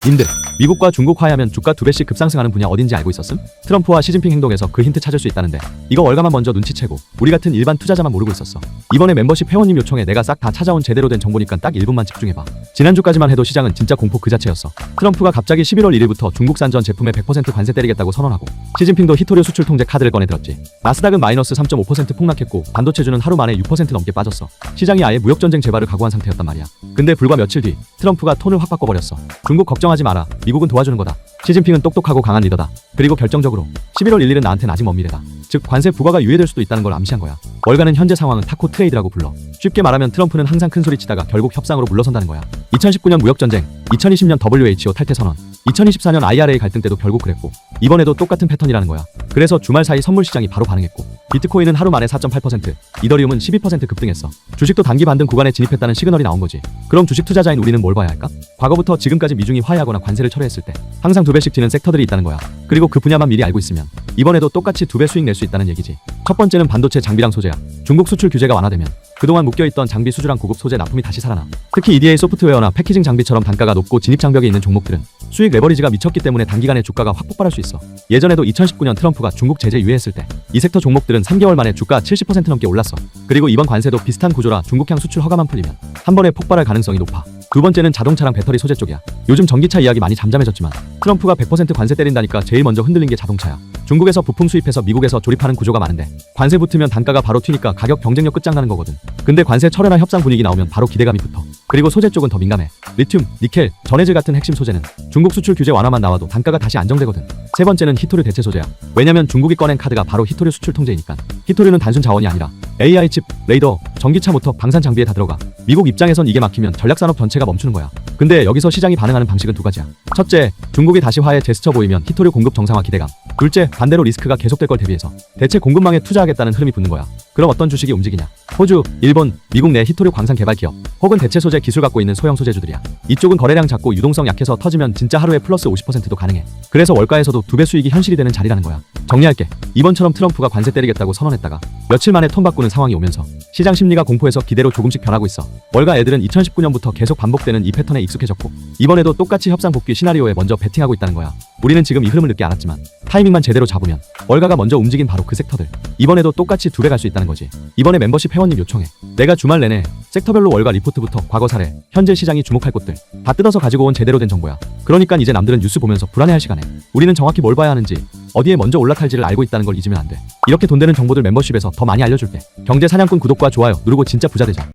님들, 미국과 중국 화해하면 주가 2배씩 급상승하는 분야 어딘지 알고 있었음? 트럼프와 시진핑 행동에서 그 힌트 찾을 수 있다는데 이거 월가만 먼저 눈치채고 우리 같은 일반 투자자만 모르고 있었어. 이번에 멤버십 회원님 요청에 내가 싹 다 찾아온 제대로 된 정보니까 딱 1분만 집중해봐. 지난주까지만 해도 시장은 진짜 공포 그 자체였어. 트럼프가 갑자기 11월 1일부터 중국산 전 제품에 100% 관세 때리겠다고 선언하고 시진핑도 히토류 수출 통제 카드를 꺼내들었지. 나스닥은 마이너스 3.5% 폭락했고 반도체주는 하루 만에 6% 넘게 빠졌어. 시장이 아예 무역전쟁 재발을 각오한 상태였단 말이야. 근데 불과 며칠 뒤 트럼프가 톤을 확 바꿔버렸어. 중국 걱정하지 마라. 미국은 도와주는 거다. 시진핑은 똑똑하고 강한 리더다. 그리고 결정적으로 11월 1일은 나한텐 아직 먼 미래다. 즉 관세 부과가 유예될 수도 있다는 걸 암시한 거야. 월가는 현재 상황은 타코 트레이드라고 불러. 쉽게 말하면 트럼프는 항상 큰 소리 치다가 결국 협상으로 물러선다는 거야. 2019년 무역전쟁, 2020년 WHO 탈퇴 선언, 2024년 IRA 갈등 때도 결국 그랬고 이번에도 똑같은 패턴이라는 거야. 그래서 주말 사이 선물 시장이 바로 반응했고 비트코인은 하루 만에 4.8%, 이더리움은 12% 급등했어. 주식도 단기 반등 구간에 진입했다는 시그널이 나온 거지. 그럼 주식 투자자인 우리는 뭘 봐야 할까? 과거부터 지금까지 미중이 화해하거나 관세를 철회했을 때 항상 2배씩 튀는 섹터들이 있다는 거야. 그리고 그 분야만 미리 알고 있으면 이번에도 똑같이 2배 수익 낼 수 있다는 얘기지. 첫 번째는 반도체 장비랑 소재야. 중국 수출 규제가 완화되면 그동안 묶여있던 장비 수주랑 고급 소재 납품이 다시 살아나. 특히 EDA 소프트웨어나 패키징 장비처럼 단가가 높고 진입 장벽에 있는 종목들은 수익 레버리지가 미쳤기 때문에 단기간에 주가가 확 폭발할 수 있어. 예전에도 2019년 트럼프가 중국 제재 유예했을 때 이 섹터 종목들은 3개월 만에 주가 70% 넘게 올랐어. 그리고 이번 관세도 비슷한 구조라 중국향 수출 허가만 풀리면 한 번에 폭발할 가능성이 높아. 두 번째는 자동차랑 배터리 소재 쪽이야. 요즘 전기차 이야기 많이 잠잠해졌지만 트럼프가 100% 관세 때린다니까 제일 먼저 흔들린 게 자동차야. 중국에서 부품 수입해서 미국에서 조립하는 구조가 많은데 관세 붙으면 단가가 바로 튀니까 가격 경쟁력 끝장나는 거거든. 근데 관세 철회나 협상 분위기 나오면 바로 기대감이 붙어. 그리고 소재 쪽은 더 민감해. 리튬, 니켈, 전해질 같은 핵심 소재는 중국 수출 규제 완화만 나와도 단가가 다시 안정되거든. 세 번째는 히토류 대체 소재야. 왜냐면 중국이 꺼낸 카드가 바로 히토류 수출 통제이니까. 히토류는 단순 자원이 아니라 AI 칩, 레이더, 전기차 모터, 방산 장비에 다 들어가. 미국 입장에선 이게 막히면 전략산업 전체가 멈추는 거야. 근데 여기서 시장이 반응하는 방식은 두 가지야. 첫째, 중국이 다시 화해 제스처 보이면 히토류 공급 정상화 기대감. 둘째, 반대로 리스크가 계속될 걸 대비해서 대체 공급망에 투자하겠다는 흐름이 붙는 거야. 그럼 어떤 주식이 움직이냐? 호주, 일본, 미국 내 히토류 광산 개발 기업 혹은 대체 소재 기술 갖고 있는 소형 소재주들이야. 이쪽은 거래량 작고 유동성 약해서 터지면 진짜 하루에 플러스 50%도 가능해. 그래서 월가에서도 2배 수익이 현실이 되는 자리라는 거야. 정리할게. 이번처럼 트럼프가 관세 때리겠다고 선언했다가 며칠 만에 톤 바꾸는 상황이 오면서 시장 심리가 공포에서 기대로 조금씩 변하고 있어. 월가 애들은 2019년부터 계속 반복되는 이 패턴에 익숙해졌고 이번에도 똑같이 협상 복귀 시나리오에 먼저 베팅하고 있다는 거야. 우리는 지금 이 흐름을 늦게 알았지만 타이밍만 제대로 잡으면 월가가 먼저 움직인 바로 그 섹터들 이번에도 똑같이 2배 갈 수 있다는 거지. 이번에 멤버십 회원님 요청해. 내가 주말 내내 섹터별로 월가 리포트부터 과거 사례, 현재 시장이 주목할 곳들 다 뜯어서 가지고 온 제대로 된 정보야. 그러니까 이제 남들은 뉴스 보면서 불안해할 시간에 우리는 정확히 뭘 봐야 하는지 어디에 먼저 올라탈지를 알고 있다는 걸 잊으면 안 돼. 이렇게 돈 되는 정보들 멤버십에서 더 많이 알려줄게. 경제 사냥꾼 구독과 좋아요 누르고 진짜 부자 되자.